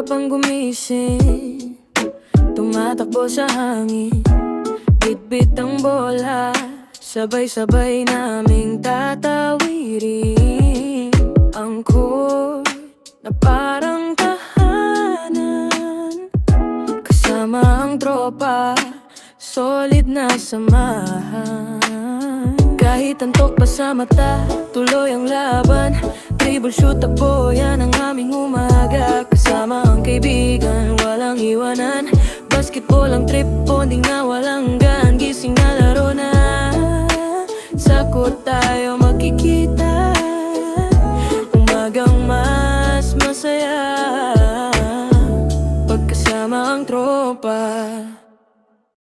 pang gumising, tumatakbo sa hangin, bitbit ang bola, sabay-sabay naming tatawirin ang court na parang tahanan. Kasama ang tropa, solid na samahan. Kahit antok pa sa mata, tuloy ang laban. Dribble, shoot, takbo, yan ang aming umaga. Kasama ang kaibigan, walang iwanan. Basketball ang trip, bonding na walang gan. Gising na laro na, sa court tayo makikita. Umagang mas masaya, pagkasama ang tropa.